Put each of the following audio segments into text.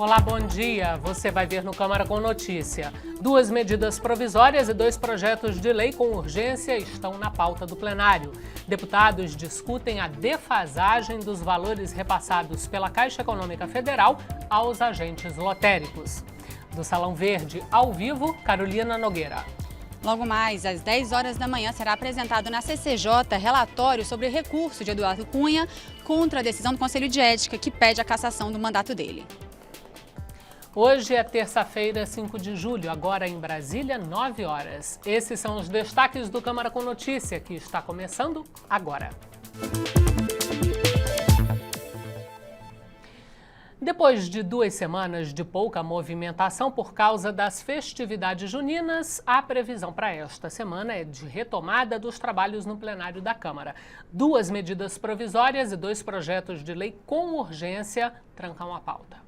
Olá, bom dia. Você vai ver no Câmara com Notícia. 2 medidas provisórias e 2 projetos de lei com urgência estão na pauta do plenário. Deputados discutem a defasagem dos valores repassados pela Caixa Econômica Federal aos agentes lotéricos. Do Salão Verde, ao vivo, Carolina Nogueira. Logo mais, às 10 horas da manhã, será apresentado na CCJ relatório sobre recurso de Eduardo Cunha contra a decisão do Conselho de Ética, que pede a cassação do mandato dele. Hoje é terça-feira, 5 de julho, agora em Brasília, 9 horas. Esses são os destaques do Câmara com Notícia, que está começando agora. Depois de 2 semanas de pouca movimentação por causa das festividades juninas, a previsão para esta semana é de retomada dos trabalhos no plenário da Câmara. 2 medidas provisórias e 2 projetos de lei com urgência trancam a pauta.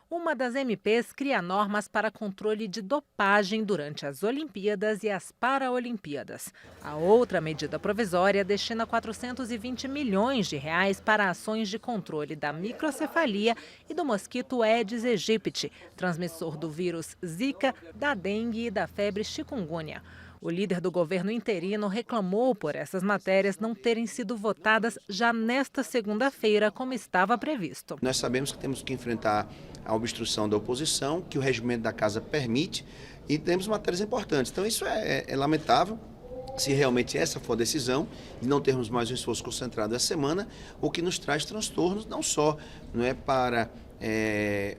Uma das MPs cria normas para controle de dopagem durante as Olimpíadas e as Paraolimpíadas. A outra medida provisória destina 420 milhões de reais para ações de controle da microcefalia e do mosquito Aedes aegypti, transmissor do vírus Zika, da dengue e da febre chikungunya. O líder do governo interino reclamou por essas matérias não terem sido votadas já nesta segunda-feira, como estava previsto. Nós sabemos que temos que enfrentar a obstrução da oposição, que o regimento da casa permite, e temos matérias importantes. Então isso é lamentável, se realmente essa for a decisão, e não termos mais um esforço concentrado essa semana, o que nos traz transtornos, não só para...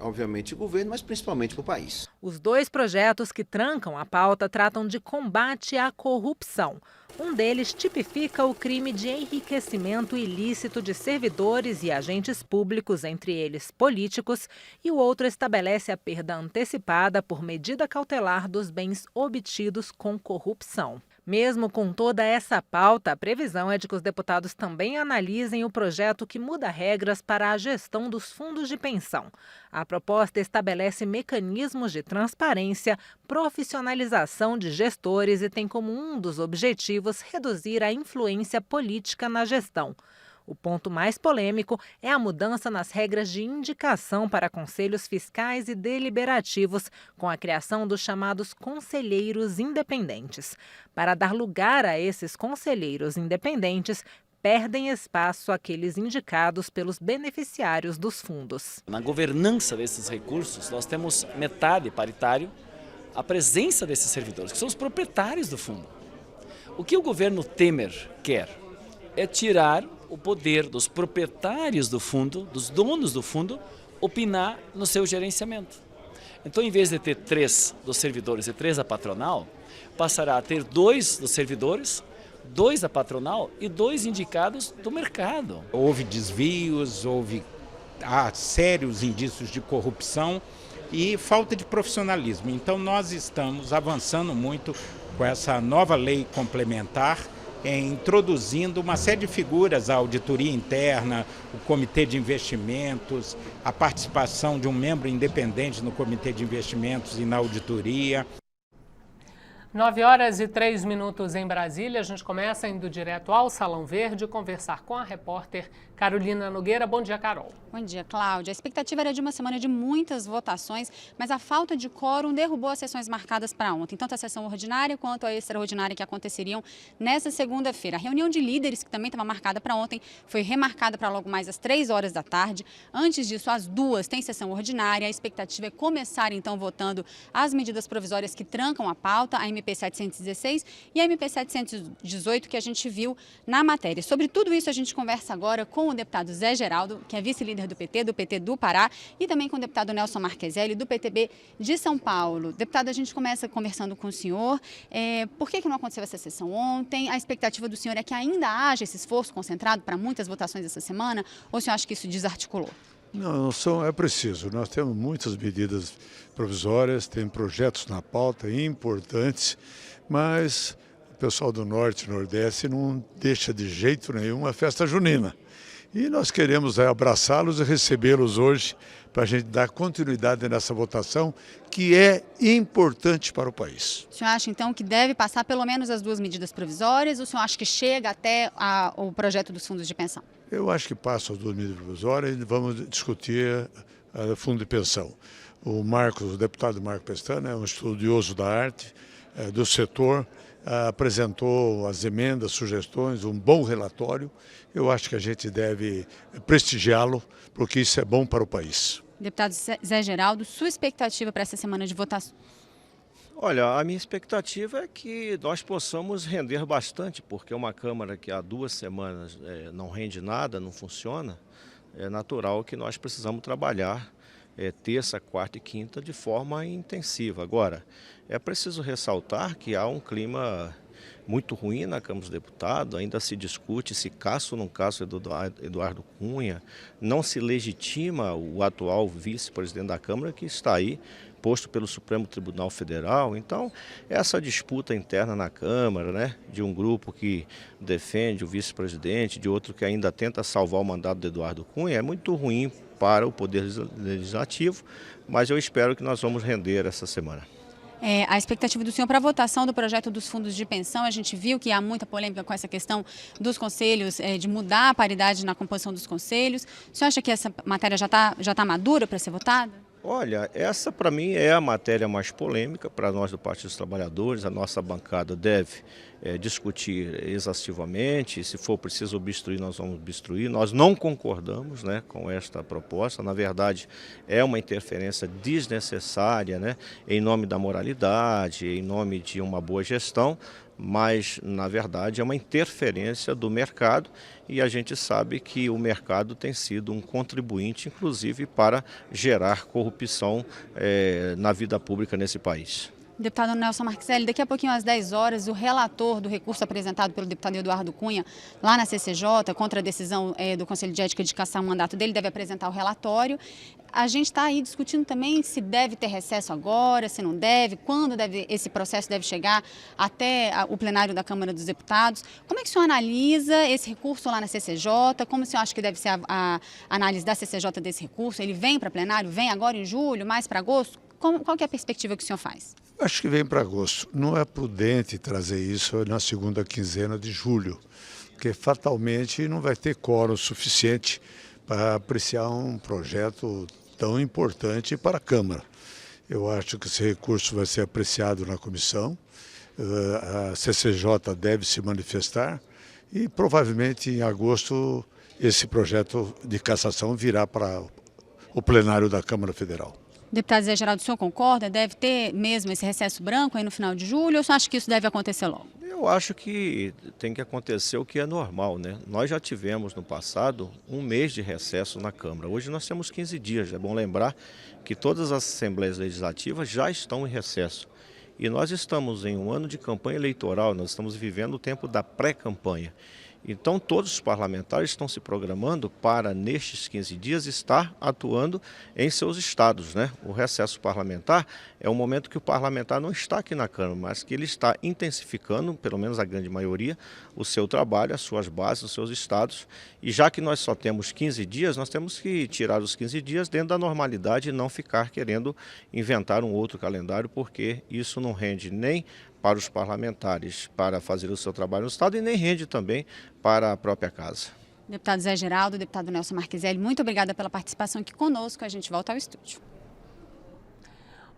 obviamente o governo, mas principalmente para o país. Os 2 projetos que trancam a pauta tratam de combate à corrupção. Um deles tipifica o crime de enriquecimento ilícito de servidores e agentes públicos, entre eles políticos, e o outro estabelece a perda antecipada por medida cautelar dos bens obtidos com corrupção. Mesmo com toda essa pauta, a previsão é de que os deputados também analisem o projeto que muda regras para a gestão dos fundos de pensão. A proposta estabelece mecanismos de transparência, profissionalização de gestores e tem como um dos objetivos reduzir a influência política na gestão. O ponto mais polêmico é a mudança nas regras de indicação para conselhos fiscais e deliberativos, com a criação dos chamados conselheiros independentes. Para dar lugar a esses conselheiros independentes, perdem espaço aqueles indicados pelos beneficiários dos fundos. Na governança desses recursos, nós temos metade paritário, a presença desses servidores, que são os proprietários do fundo. O que o governo Temer quer é tirar o poder dos proprietários do fundo, dos donos do fundo, opinar no seu gerenciamento. Então, em vez de ter 3 dos servidores e 3 da patronal, passará a ter 2 dos servidores, 2 da patronal e 2 indicados do mercado. Houve desvios, há sérios indícios de corrupção e falta de profissionalismo. Então, nós estamos avançando muito com essa nova lei complementar, introduzindo uma série de figuras, a auditoria interna, o comitê de investimentos, a participação de um membro independente no comitê de investimentos e na auditoria. 9 horas e 3 minutos em Brasília. A gente começa indo direto ao Salão Verde conversar com a repórter Carolina Nogueira. Bom dia, Carol. Bom dia, Cláudia. A expectativa era de uma semana de muitas votações, mas a falta de quórum derrubou as sessões marcadas para ontem, tanto a sessão ordinária quanto a extraordinária que aconteceriam nessa segunda-feira. A reunião de líderes, que também estava marcada para ontem, foi remarcada para logo mais às 3 horas da tarde. Antes disso, às 2 tem sessão ordinária. A expectativa é começar, então, votando as medidas provisórias que trancam a pauta, a MP 716 e a MP 718, que a gente viu na matéria. Sobre tudo isso, a gente conversa agora com o deputado Zé Geraldo, que é vice-líder do PT do Pará, e também com o deputado Nelson Marqueselli, do PTB de São Paulo. Deputado, a gente começa conversando com o senhor. Por que não aconteceu essa sessão ontem? A expectativa do senhor é que ainda haja esse esforço concentrado para muitas votações essa semana? Ou o senhor acha que isso desarticulou? Não, é preciso. Nós temos muitas medidas provisórias, tem projetos na pauta importantes, mas o pessoal do Norte e Nordeste não deixa de jeito nenhum a festa junina. E nós queremos abraçá-los e recebê-los hoje para a gente dar continuidade nessa votação, que é importante para o país. O senhor acha, então, que deve passar pelo menos as 2 medidas provisórias, ou o senhor acha que chega até o projeto dos fundos de pensão? Eu acho que passam as 2 medidas provisórias e vamos discutir o fundo de pensão. O deputado Marcos Pestana é um estudioso da arte, do setor, apresentou as emendas, sugestões, um bom relatório. Eu acho que a gente deve prestigiá-lo, porque isso é bom para o país. Deputado Zé Geraldo, sua expectativa para essa semana de votação? Olha, a minha expectativa é que nós possamos render bastante, porque uma Câmara que há 2 semanas não rende nada, não funciona, é natural que nós precisamos trabalhar terça, quarta e quinta de forma intensiva. Agora, é preciso ressaltar que há um clima muito ruim na Câmara dos Deputados, ainda se discute se caça ou não caça Eduardo Cunha, não se legitima o atual vice-presidente da Câmara que está aí, posto pelo Supremo Tribunal Federal. Então, essa disputa interna na Câmara, né, de um grupo que defende o vice-presidente, de outro que ainda tenta salvar o mandato de Eduardo Cunha, é muito ruim para o Poder Legislativo, mas eu espero que nós vamos render essa semana. A expectativa do senhor para a votação do projeto dos fundos de pensão, a gente viu que há muita polêmica com essa questão dos conselhos, de mudar a paridade na composição dos conselhos. O senhor acha que essa matéria já tá madura para ser votada? Olha, essa para mim é a matéria mais polêmica para nós do Partido dos Trabalhadores. A nossa bancada deve discutir exaustivamente, se for preciso obstruir, nós vamos obstruir. Nós não concordamos, né, com esta proposta, na verdade é uma interferência desnecessária, né, em nome da moralidade, em nome de uma boa gestão, mas na verdade é uma interferência do mercado e a gente sabe que o mercado tem sido um contribuinte, inclusive, para gerar corrupção na vida pública nesse país. Deputado Nelson Marquiselli, daqui a pouquinho às 10 horas, o relator do recurso apresentado pelo deputado Eduardo Cunha lá na CCJ, contra a decisão do Conselho de Ética de cassar o mandato dele, deve apresentar o relatório. A gente está aí discutindo também se deve ter recesso agora, se não deve, quando esse processo deve chegar até o plenário da Câmara dos Deputados. Como é que o senhor analisa esse recurso lá na CCJ? Como o senhor acha que deve ser a análise da CCJ desse recurso? Ele vem para plenário? Vem agora em julho, mais para agosto? Qual que é a perspectiva que o senhor faz? Acho que vem para agosto. Não é prudente trazer isso na segunda quinzena de julho, porque fatalmente não vai ter quórum suficiente para apreciar um projeto tão importante para a Câmara. Eu acho que esse recurso vai ser apreciado na comissão, a CCJ deve se manifestar e provavelmente em agosto esse projeto de cassação virá para o plenário da Câmara Federal. Deputado Zé Geraldo, o senhor concorda? Deve ter mesmo esse recesso branco aí no final de julho ou o senhor acha que isso deve acontecer logo? Eu acho que tem que acontecer o que é normal, né? Nós já tivemos no passado 1 mês de recesso na Câmara. Hoje nós temos 15 dias. É bom lembrar que todas as assembleias legislativas já estão em recesso. E nós estamos em um ano de campanha eleitoral, nós estamos vivendo o tempo da pré-campanha. Então todos os parlamentares estão se programando para, nestes 15 dias, estar atuando em seus estados, né? O recesso parlamentar é um momento que o parlamentar não está aqui na Câmara, mas que ele está intensificando, pelo menos a grande maioria, o seu trabalho, as suas bases, os seus estados. E já que nós só temos 15 dias, nós temos que tirar os 15 dias dentro da normalidade e não ficar querendo inventar um outro calendário, porque isso não rende nem para os parlamentares para fazer o seu trabalho no Estado e nem rende também para a própria casa. Deputado Zé Geraldo, deputado Nelson Marquiselli, muito obrigada pela participação aqui conosco. A gente volta ao estúdio.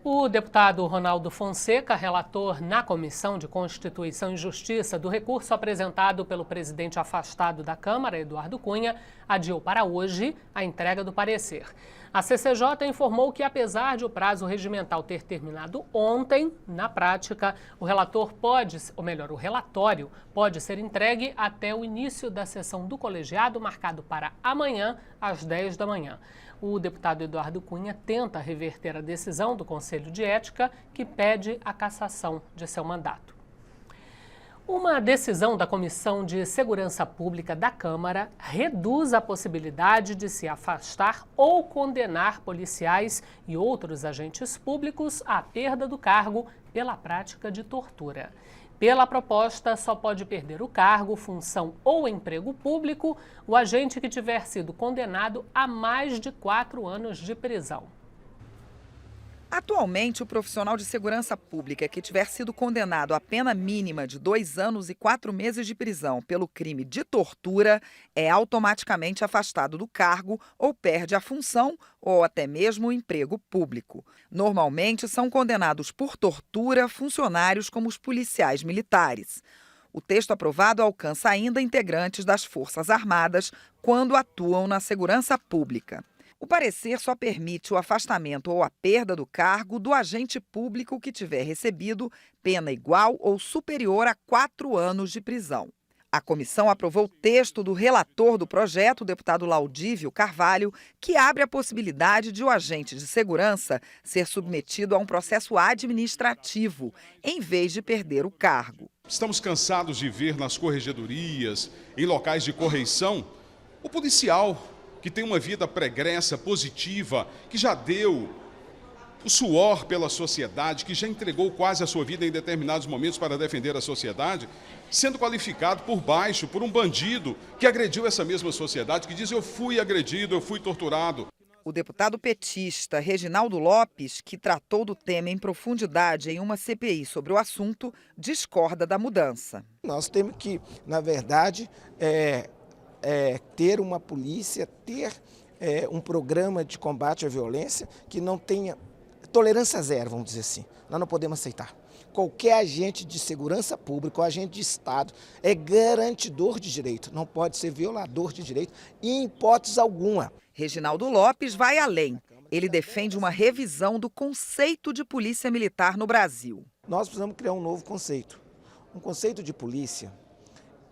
O deputado Ronaldo Fonseca, relator na Comissão de Constituição e Justiça do recurso apresentado pelo presidente afastado da Câmara, Eduardo Cunha, adiou para hoje a entrega do parecer. A CCJ informou que, apesar de o prazo regimental ter terminado ontem, na prática, o relatório pode ser entregue até o início da sessão do colegiado, marcado para amanhã, às 10 da manhã. O deputado Eduardo Cunha tenta reverter a decisão do Conselho de Ética, que pede a cassação de seu mandato. Uma decisão da Comissão de Segurança Pública da Câmara reduz a possibilidade de se afastar ou condenar policiais e outros agentes públicos à perda do cargo pela prática de tortura. Pela proposta, só pode perder o cargo, função ou emprego público o agente que tiver sido condenado a mais de 4 anos de prisão. Atualmente, o profissional de segurança pública que tiver sido condenado à pena mínima de 2 anos e 4 meses de prisão pelo crime de tortura é automaticamente afastado do cargo ou perde a função ou até mesmo o emprego público. Normalmente, são condenados por tortura funcionários como os policiais militares. O texto aprovado alcança ainda integrantes das Forças Armadas quando atuam na segurança pública. O parecer só permite o afastamento ou a perda do cargo do agente público que tiver recebido pena igual ou superior a 4 anos de prisão. A comissão aprovou o texto do relator do projeto, o deputado Laudívio Carvalho, que abre a possibilidade de o agente de segurança ser submetido a um processo administrativo, em vez de perder o cargo. Estamos cansados de ver nas corregedorias, em locais de correição, o policial que tem uma vida pregressa, positiva, que já deu o suor pela sociedade, que já entregou quase a sua vida em determinados momentos para defender a sociedade, sendo qualificado por baixo, por um bandido que agrediu essa mesma sociedade, que diz: eu fui agredido, eu fui torturado. O deputado petista Reginaldo Lopes, que tratou do tema em profundidade em uma CPI sobre o assunto, discorda da mudança. Nós temos que, na verdade, ter uma polícia, ter um programa de combate à violência que não tenha tolerância zero, vamos dizer assim. Nós não podemos aceitar. Qualquer agente de segurança pública ou agente de Estado é garantidor de direito, não pode ser violador de direito em hipótese alguma. Reginaldo Lopes vai além. Ele defende uma revisão do conceito de polícia militar no Brasil. Nós precisamos criar um novo conceito. Um conceito de polícia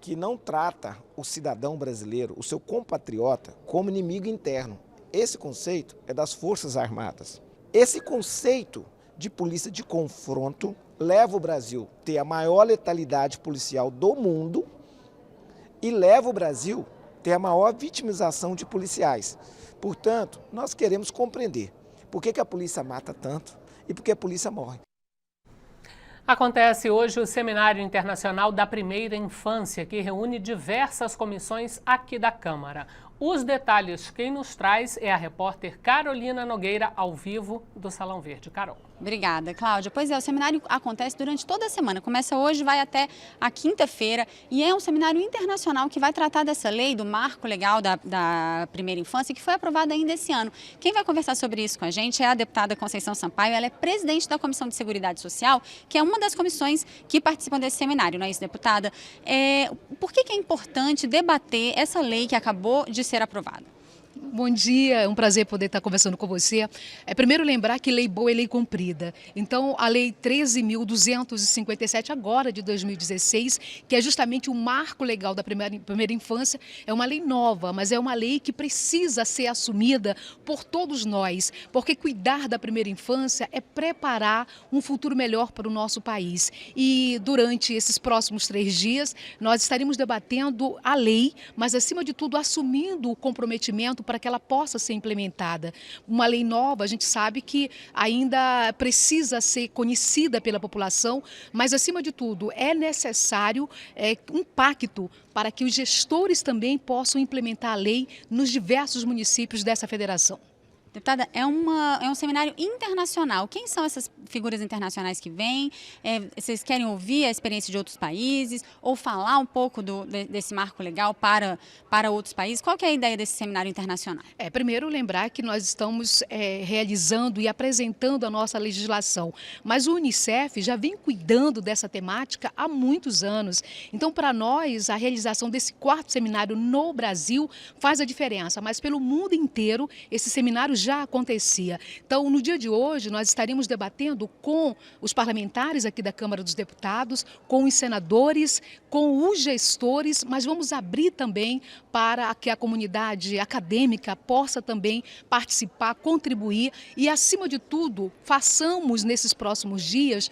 que não trata o cidadão brasileiro, o seu compatriota, como inimigo interno. Esse conceito é das Forças Armadas. Esse conceito de polícia de confronto leva o Brasil a ter a maior letalidade policial do mundo e leva o Brasil a ter a maior vitimização de policiais. Portanto, nós queremos compreender por que a polícia mata tanto e por que a polícia morre. Acontece hoje o Seminário Internacional da Primeira Infância, que reúne diversas comissões aqui da Câmara. Os detalhes quem nos traz é a repórter Carolina Nogueira, ao vivo do Salão Verde. Carol. Obrigada, Cláudia. Pois é, o seminário acontece durante toda a semana. Começa hoje, vai até a quinta-feira e é um seminário internacional que vai tratar dessa lei, do marco legal da primeira infância, que foi aprovada ainda esse ano. Quem vai conversar sobre isso com a gente é a deputada Conceição Sampaio. Ela é presidente da Comissão de Seguridade Social, que é uma das comissões que participam desse seminário, não é isso, deputada? Por que é importante debater essa lei que acabou de ser aprovada? Bom dia, é um prazer poder estar conversando com você. Primeiro lembrar que lei boa é lei cumprida. Então, a lei 13.257, agora de 2016, que é justamente o marco legal da primeira infância, é uma lei nova, mas é uma lei que precisa ser assumida por todos nós, porque cuidar da primeira infância é preparar um futuro melhor para o nosso país. E durante esses próximos 3 dias, nós estaremos debatendo a lei, mas acima de tudo assumindo o comprometimento para que ela possa ser implementada. Uma lei nova, a gente sabe que ainda precisa ser conhecida pela população, mas acima de tudo é necessário um pacto para que os gestores também possam implementar a lei nos diversos municípios dessa federação. Deputada, é um seminário internacional. Quem são essas figuras internacionais que vêm? Vocês querem ouvir a experiência de outros países ou falar um pouco desse marco legal para outros países? Qual que é a ideia desse seminário internacional? Primeiro lembrar que nós estamos realizando e apresentando a nossa legislação, mas o Unicef já vem cuidando dessa temática há muitos anos. Então, para nós, a realização desse 4º seminário no Brasil faz a diferença, mas pelo mundo inteiro esse seminário já acontecia. Então, no dia de hoje, nós estaremos debatendo com os parlamentares aqui da Câmara dos Deputados, com os senadores, com os gestores, mas vamos abrir também para que a comunidade acadêmica possa também participar, contribuir e, acima de tudo, façamos nesses próximos dias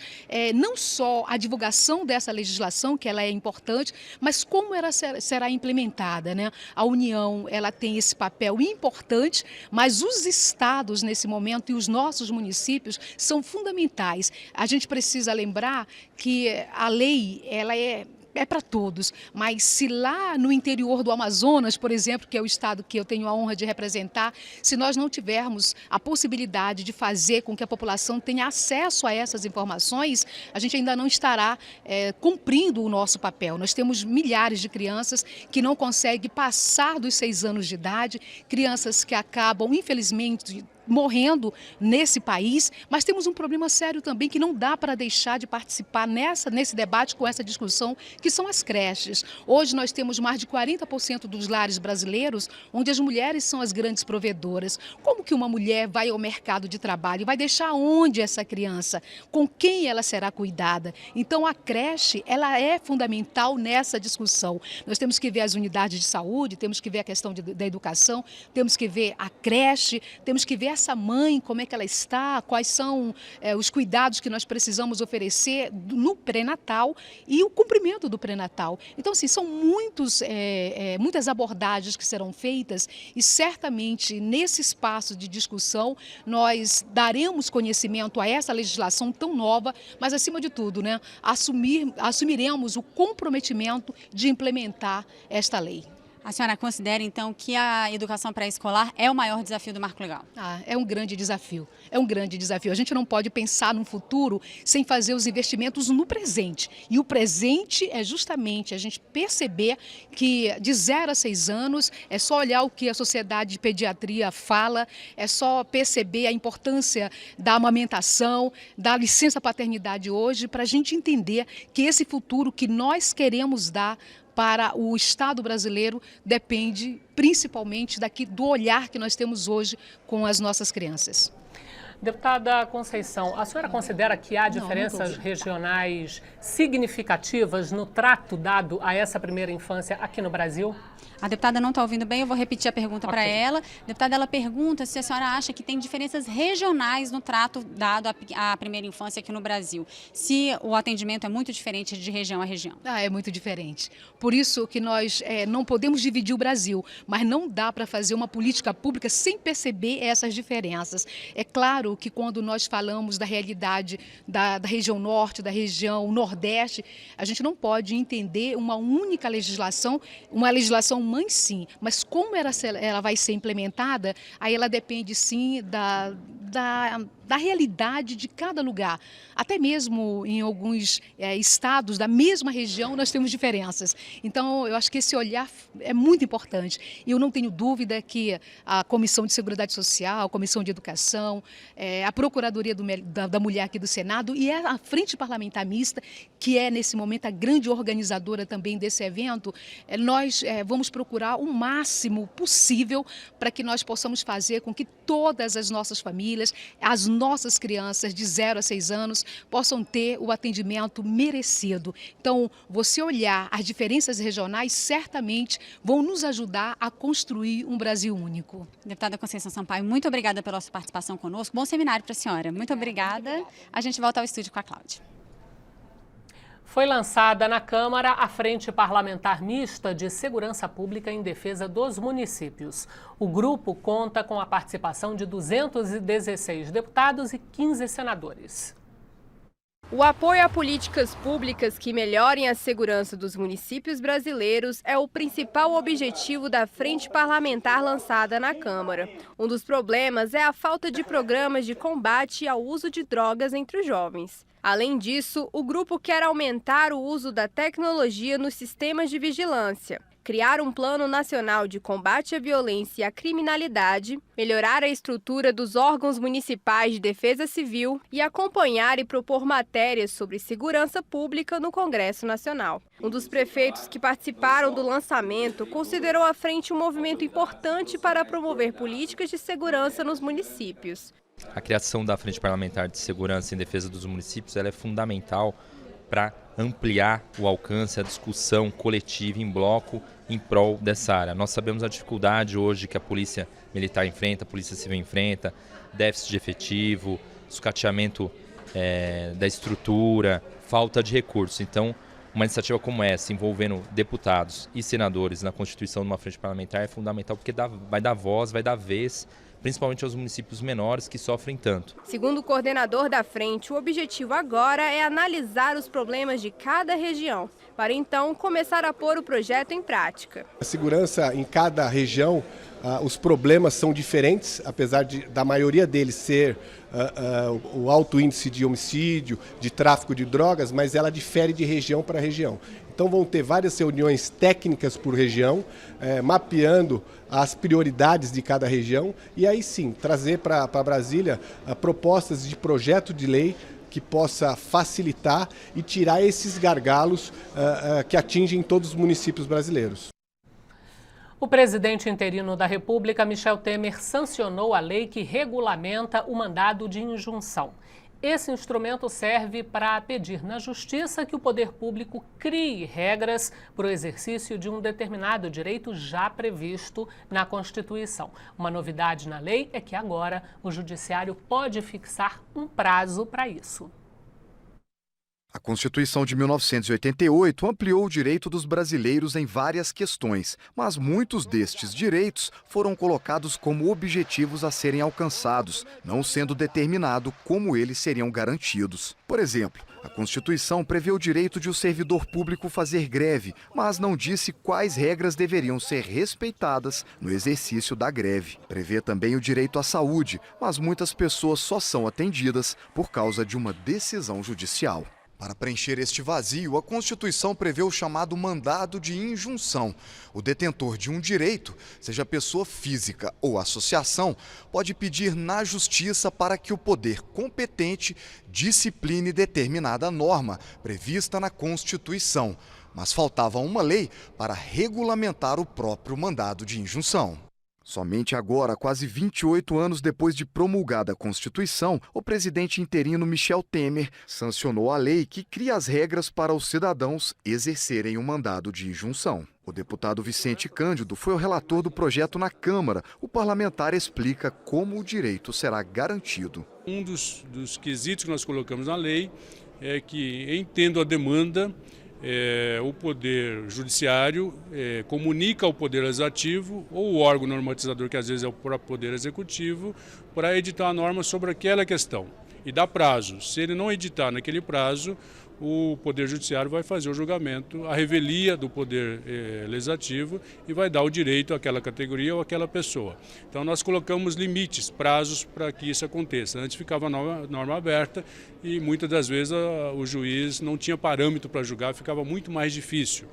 não só a divulgação dessa legislação, que ela é importante, mas como ela será implementada, né? A União, ela tem esse papel importante, mas os estados nesse momento e os nossos municípios são fundamentais. A gente precisa lembrar que a lei, ela é é para todos, mas se lá no interior do Amazonas, por exemplo, que é o estado que eu tenho a honra de representar, se nós não tivermos a possibilidade de fazer com que a população tenha acesso a essas informações, a gente ainda não estará cumprindo o nosso papel. Nós temos milhares de crianças que não conseguem passar dos 6 anos de idade, crianças que acabam, infelizmente, morrendo nesse país, mas temos um problema sério também que não dá para deixar de participar nesse debate, com essa discussão, que são as creches. Hoje nós temos mais de 40% dos lares brasileiros onde as mulheres são as grandes provedoras. Como que uma mulher vai ao mercado de trabalho? Vai deixar onde essa criança? Com quem ela será cuidada? Então a creche, ela é fundamental nessa discussão. Nós temos que ver as unidades de saúde, temos que ver a questão da educação, temos que ver a creche, temos que ver essa mãe, como é que ela está, quais são os cuidados que nós precisamos oferecer no pré-natal e o cumprimento do pré-natal. Então, assim, são muitas abordagens que serão feitas e certamente nesse espaço de discussão nós daremos conhecimento a essa legislação tão nova, mas acima de tudo, né, assumiremos o comprometimento de implementar esta lei. A senhora considera, então, que a educação pré-escolar é o maior desafio do marco legal? É um grande desafio, é um grande desafio. A gente não pode pensar no futuro sem fazer os investimentos no presente. E o presente é justamente a gente perceber que de 0 a 6 anos é só olhar o que a Sociedade de Pediatria fala, é só perceber a importância da amamentação, da licença paternidade hoje, para a gente entender que esse futuro que nós queremos dar para o Estado brasileiro depende principalmente do olhar que nós temos hoje com as nossas crianças. Deputada Conceição, a senhora considera que há diferenças regionais significativas no trato dado a essa primeira infância aqui no Brasil? A deputada não está ouvindo bem, eu vou repetir a pergunta para ela. A deputada, ela pergunta se a senhora acha que tem diferenças regionais no trato dado à primeira infância aqui no Brasil. Se o atendimento é muito diferente de região a região. É muito diferente. Por isso que nós não podemos dividir o Brasil, mas não dá para fazer uma política pública sem perceber essas diferenças. É claro que quando nós falamos da realidade da região norte, da região nordeste, a gente não pode entender uma única legislação, uma legislação mãe sim, mas como ela vai ser implementada, aí ela depende sim da realidade de cada lugar. Até mesmo em alguns estados da mesma região nós temos diferenças. Então eu acho que esse olhar é muito importante. E eu não tenho dúvida que a Comissão de Seguridade Social, a Comissão de Educação, a Procuradoria da Mulher aqui do Senado e a Frente Parlamentar Mista, que é nesse momento a grande organizadora também desse evento, nós vamos procurar o máximo possível para que nós possamos fazer com que todas as nossas famílias, as nossas crianças de 0 a 6 anos possam ter o atendimento merecido. Então, você olhar as diferenças regionais certamente vão nos ajudar a construir um Brasil único. Deputada Conceição Sampaio, muito obrigada pela sua participação conosco. Bom seminário para a senhora. Muito obrigada. A gente volta ao estúdio com a Cláudia. Foi lançada na Câmara a Frente Parlamentar Mista de Segurança Pública em Defesa dos Municípios. O grupo conta com a participação de 216 deputados e 15 senadores. O apoio a políticas públicas que melhorem a segurança dos municípios brasileiros é o principal objetivo da Frente Parlamentar lançada na Câmara. Um dos problemas é a falta de programas de combate ao uso de drogas entre os jovens. Além disso, o grupo quer aumentar o uso da tecnologia nos sistemas de vigilância, criar um plano nacional de combate à violência e à criminalidade, melhorar a estrutura dos órgãos municipais de defesa civil e acompanhar e propor matérias sobre segurança pública no Congresso Nacional. Um dos prefeitos que participaram do lançamento considerou a frente um movimento importante para promover políticas de segurança nos municípios. A criação da Frente Parlamentar de Segurança em Defesa dos Municípios ela é fundamental para ampliar o alcance, a discussão coletiva em bloco em prol dessa área. Nós sabemos a dificuldade hoje que a Polícia Militar enfrenta, a Polícia Civil enfrenta, déficit de efetivo, sucateamento da estrutura, falta de recursos. Então, uma iniciativa como essa, envolvendo deputados e senadores na constituição de uma frente parlamentar, é fundamental porque vai dar voz, vai dar vez, principalmente aos municípios menores que sofrem tanto. Segundo o coordenador da frente, o objetivo agora é analisar os problemas de cada região, para então começar a pôr o projeto em prática. A segurança em cada região, os problemas são diferentes, apesar da maioria deles ser o alto índice de homicídio, de tráfico de drogas, mas ela difere de região para região. Então vão ter várias reuniões técnicas por região, mapeando as prioridades de cada região e aí sim trazer para Brasília propostas de projeto de lei que possa facilitar e tirar esses gargalos que atingem todos os municípios brasileiros. O presidente interino da República, Michel Temer, sancionou a lei que regulamenta o mandado de injunção. Esse instrumento serve para pedir na Justiça que o poder público crie regras para o exercício de um determinado direito já previsto na Constituição. Uma novidade na lei é que agora o Judiciário pode fixar um prazo para isso. A Constituição de 1988 ampliou o direito dos brasileiros em várias questões, mas muitos destes direitos foram colocados como objetivos a serem alcançados, não sendo determinado como eles seriam garantidos. Por exemplo, a Constituição prevê o direito de o servidor público fazer greve, mas não disse quais regras deveriam ser respeitadas no exercício da greve. Prevê também o direito à saúde, mas muitas pessoas só são atendidas por causa de uma decisão judicial. Para preencher este vazio, a Constituição prevê o chamado mandado de injunção. O detentor de um direito, seja pessoa física ou associação, pode pedir na Justiça para que o poder competente discipline determinada norma prevista na Constituição. Mas faltava uma lei para regulamentar o próprio mandado de injunção. Somente agora, quase 28 anos depois de promulgada a Constituição, o presidente interino Michel Temer sancionou a lei que cria as regras para os cidadãos exercerem o mandado de injunção. O deputado Vicente Cândido foi o relator do projeto na Câmara. O parlamentar explica como o direito será garantido. Um dos quesitos que nós colocamos na lei é que, em tendo a demanda, o Poder Judiciário comunica ao Poder Legislativo ou o órgão normatizador, que às vezes é o próprio Poder Executivo, para editar a norma sobre aquela questão e dá prazo. Se ele não editar naquele prazo, o Poder Judiciário vai fazer o julgamento, a revelia do Poder Legislativo e vai dar o direito àquela categoria ou àquela pessoa. Então nós colocamos limites, prazos para que isso aconteça. Antes ficava a norma aberta e muitas das vezes o juiz não tinha parâmetro para julgar, ficava muito mais difícil.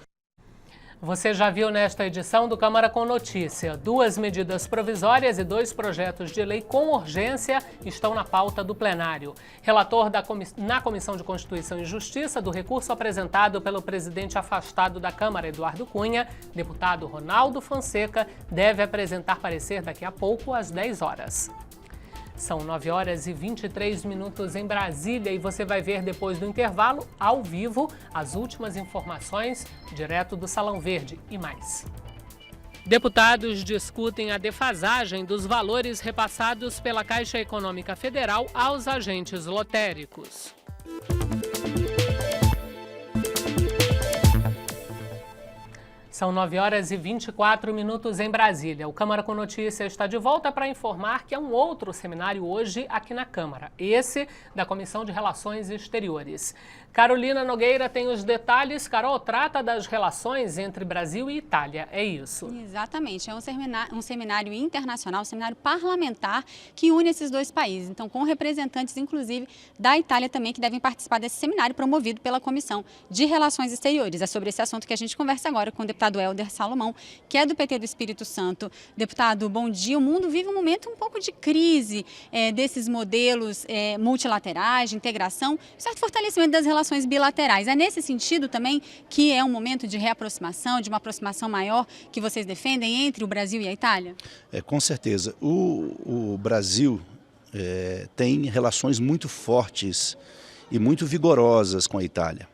Você já viu nesta edição do Câmara com Notícia. 2 medidas provisórias e 2 projetos de lei com urgência estão na pauta do plenário. Relator na Comissão de Constituição e Justiça do recurso apresentado pelo presidente afastado da Câmara, Eduardo Cunha, deputado Ronaldo Fonseca, deve apresentar parecer daqui a pouco, às 10 horas. São 9 horas e 23 minutos em Brasília e você vai ver depois do intervalo, ao vivo, as últimas informações direto do Salão Verde e mais. Deputados discutem a defasagem dos valores repassados pela Caixa Econômica Federal aos agentes lotéricos. São 9 horas e 24 minutos em Brasília. O Câmara com Notícia está de volta para informar que há um outro seminário hoje aqui na Câmara. Esse da Comissão de Relações Exteriores. Carolina Nogueira tem os detalhes. Carol, trata das relações entre Brasil e Itália, é isso? Exatamente, é um seminário internacional, um seminário parlamentar que une esses dois países. Então, com representantes, inclusive, da Itália também, que devem participar desse seminário promovido pela Comissão de Relações Exteriores. É sobre esse assunto que a gente conversa agora com o deputado Helder Salomão, que é do PT do Espírito Santo. Deputado, bom dia. O mundo vive um momento um pouco de crise desses modelos multilaterais, de integração, certo fortalecimento das relações bilaterais. É nesse sentido também que é um momento de reaproximação, de uma aproximação maior que vocês defendem entre o Brasil e a Itália? Com certeza. O Brasil tem relações muito fortes e muito vigorosas com a Itália.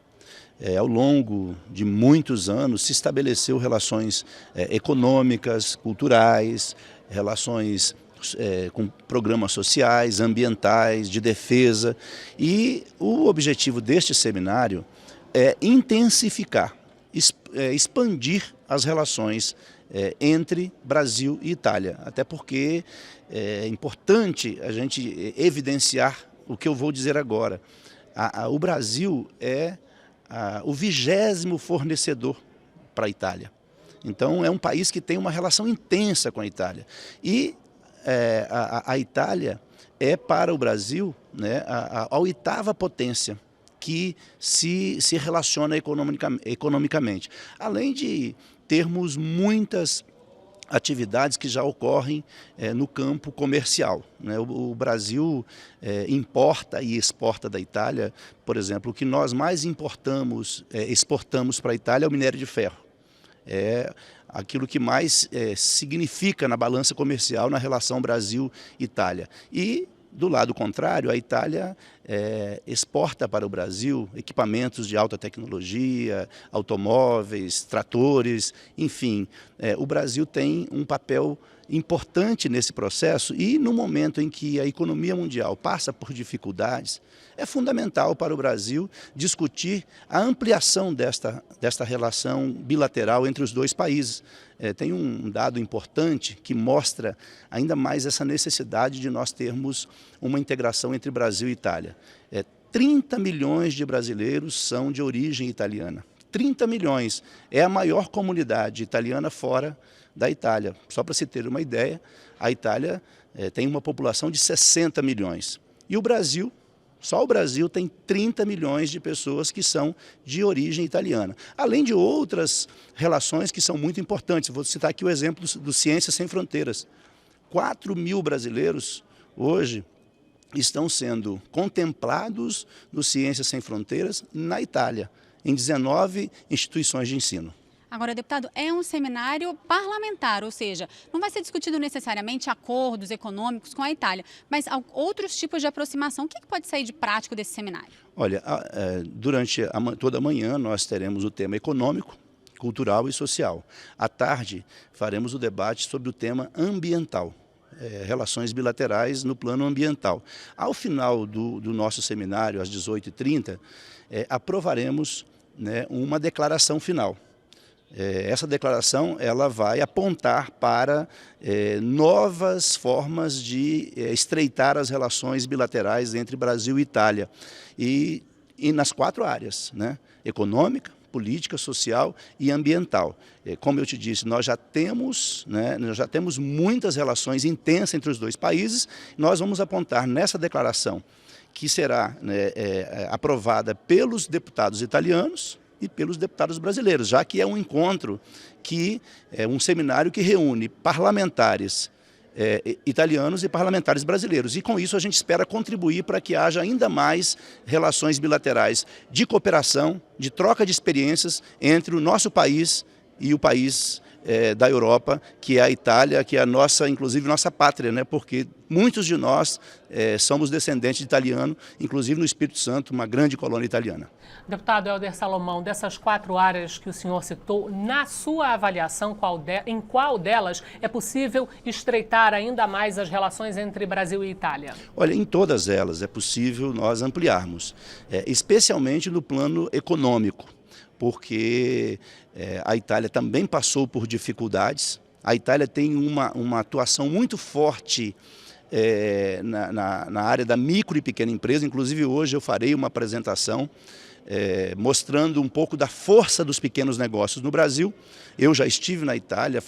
Ao longo de muitos anos se estabeleceu relações econômicas, culturais, relações com programas sociais, ambientais, de defesa. E o objetivo deste seminário é intensificar, expandir as relações entre Brasil e Itália. Até porque é importante a gente evidenciar o que eu vou dizer agora. O Brasil é o 20º fornecedor para a Itália. Então é um país que tem uma relação intensa com a Itália. E a Itália é para o Brasil, né, a 8ª potência que se relaciona economicamente. Além de termos muitas atividades que já ocorrem no campo comercial, né? O Brasil importa e exporta da Itália, por exemplo, o que nós mais exportamos para a Itália é o minério de ferro. É aquilo que mais significa na balança comercial na relação Brasil-Itália. E, do lado contrário, a Itália exporta para o Brasil equipamentos de alta tecnologia, automóveis, tratores, enfim. O Brasil tem um papel importante nesse processo e no momento em que a economia mundial passa por dificuldades, é fundamental para o Brasil discutir a ampliação desta relação bilateral entre os dois países. Tem um dado importante que mostra ainda mais essa necessidade de nós termos uma integração entre Brasil e Itália. 30 milhões de brasileiros são de origem italiana. 30 milhões. É a maior comunidade italiana fora da Itália. Só para se ter uma ideia, a Itália tem uma população de 60 milhões. E o Brasil, só o Brasil tem 30 milhões de pessoas que são de origem italiana. Além de outras relações que são muito importantes. Vou citar aqui o exemplo do Ciências Sem Fronteiras. 4 mil brasileiros hoje estão sendo contemplados no Ciências Sem Fronteiras na Itália, em 19 instituições de ensino. Agora, deputado, é um seminário parlamentar, ou seja, não vai ser discutido necessariamente acordos econômicos com a Itália, mas outros tipos de aproximação. O que pode sair de prático desse seminário? Olha, durante toda a manhã nós teremos o tema econômico, cultural e social. À tarde faremos o debate sobre o tema ambiental. Relações bilaterais no plano ambiental. Ao final do nosso seminário, às 18h30, aprovaremos, né, uma declaração final. Essa declaração ela vai apontar para novas formas de estreitar as relações bilaterais entre Brasil e Itália. E nas 4 áreas, né? Econômica, política, social e ambiental. Como eu te disse, nós já temos muitas relações intensas entre os dois países. Nós vamos apontar nessa declaração, que será, né, aprovada pelos deputados italianos e pelos deputados brasileiros, já que é um encontro um seminário que reúne parlamentares italianos e parlamentares brasileiros. E com isso a gente espera contribuir para que haja ainda mais relações bilaterais de cooperação, de troca de experiências entre o nosso país e o país da Europa, que é a Itália, que é inclusive nossa pátria, né? Porque muitos de nós somos descendentes de italiano, inclusive no Espírito Santo, uma grande colônia italiana. Deputado Helder Salomão, dessas 4 áreas que o senhor citou, na sua avaliação, em qual delas é possível estreitar ainda mais as relações entre Brasil e Itália? Olha, em todas elas é possível nós ampliarmos, especialmente no plano econômico, porque a Itália também passou por dificuldades. A Itália tem uma atuação muito forte na área da micro e pequena empresa. Inclusive hoje eu farei uma apresentação mostrando um pouco da força dos pequenos negócios no Brasil. Eu já estive na Itália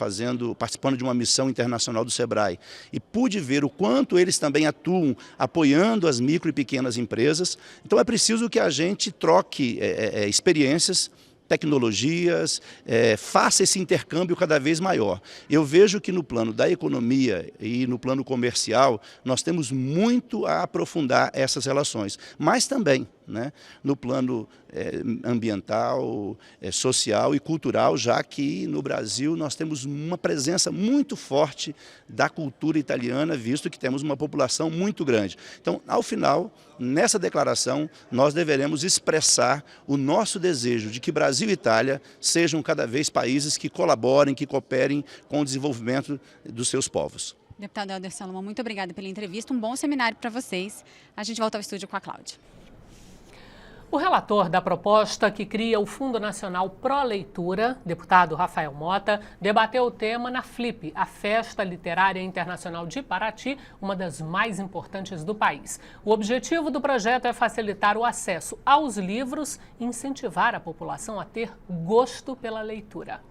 participando de uma missão internacional do Sebrae e pude ver o quanto eles também atuam apoiando as micro e pequenas empresas. Então é preciso que a gente troque experiências, tecnologias, faça esse intercâmbio cada vez maior. Eu vejo que no plano da economia e no plano comercial nós temos muito a aprofundar essas relações, mas também, né, no plano ambiental, social e cultural, já que no Brasil nós temos uma presença muito forte da cultura italiana, visto que temos uma população muito grande. Então, ao final, nessa declaração, nós deveremos expressar o nosso desejo de que Brasil e Itália sejam cada vez países que colaborem, que cooperem com o desenvolvimento dos seus povos. Deputado Helder Salomão, muito obrigada pela entrevista, um bom seminário para vocês. A gente volta ao estúdio com a Cláudia. O relator da proposta que cria o Fundo Nacional Pro Leitura, deputado Rafael Mota, debateu o tema na FLIP, a Festa Literária Internacional de Paraty, uma das mais importantes do país. O objetivo do projeto é facilitar o acesso aos livros e incentivar a população a ter gosto pela leitura.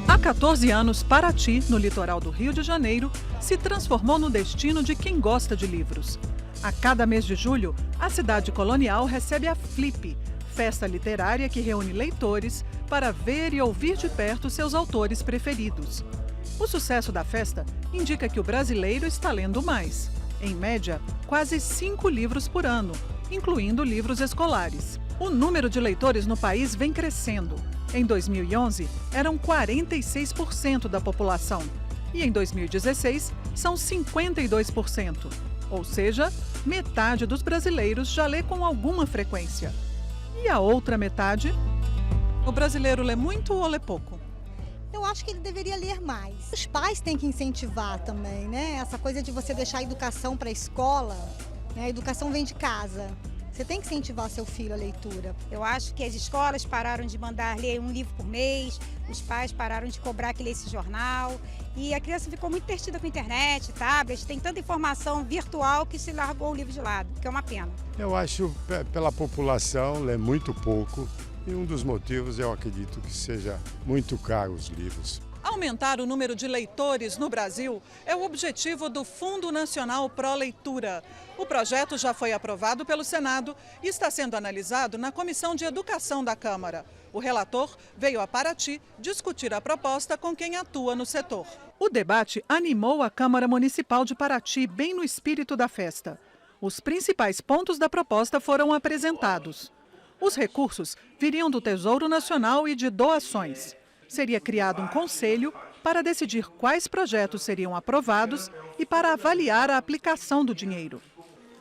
Há 14 anos, Paraty, no litoral do Rio de Janeiro, se transformou no destino de quem gosta de livros. A cada mês de julho, a cidade colonial recebe a FLIP, festa literária que reúne leitores para ver e ouvir de perto seus autores preferidos. O sucesso da festa indica que o brasileiro está lendo mais. Em média, quase 5 livros por ano, incluindo livros escolares. O número de leitores no país vem crescendo. Em 2011, eram 46% da população e em 2016 são 52%. Ou seja, metade dos brasileiros já lê com alguma frequência. E a outra metade? O brasileiro lê muito ou lê pouco? Eu acho que ele deveria ler mais. Os pais têm que incentivar também, né? Essa coisa de você deixar a educação para a escola, né? A educação vem de casa. Você tem que incentivar seu filho à leitura. Eu acho que as escolas pararam de mandar ler um livro por mês, os pais pararam de cobrar que lesse jornal e a criança ficou muito perdida com a internet, tablet, tem tanta informação virtual que se largou o livro de lado, que é uma pena. Eu acho pela população lê muito pouco e um dos motivos eu acredito que seja muito caro os livros. Aumentar o número de leitores no Brasil é o objetivo do Fundo Nacional Pro Leitura. O projeto já foi aprovado pelo Senado e está sendo analisado na Comissão de Educação da Câmara. O relator veio a Paraty discutir a proposta com quem atua no setor. O debate animou a Câmara Municipal de Paraty, bem no espírito da festa. Os principais pontos da proposta foram apresentados. Os recursos viriam do Tesouro Nacional e de doações. Seria criado um conselho para decidir quais projetos seriam aprovados e para avaliar a aplicação do dinheiro.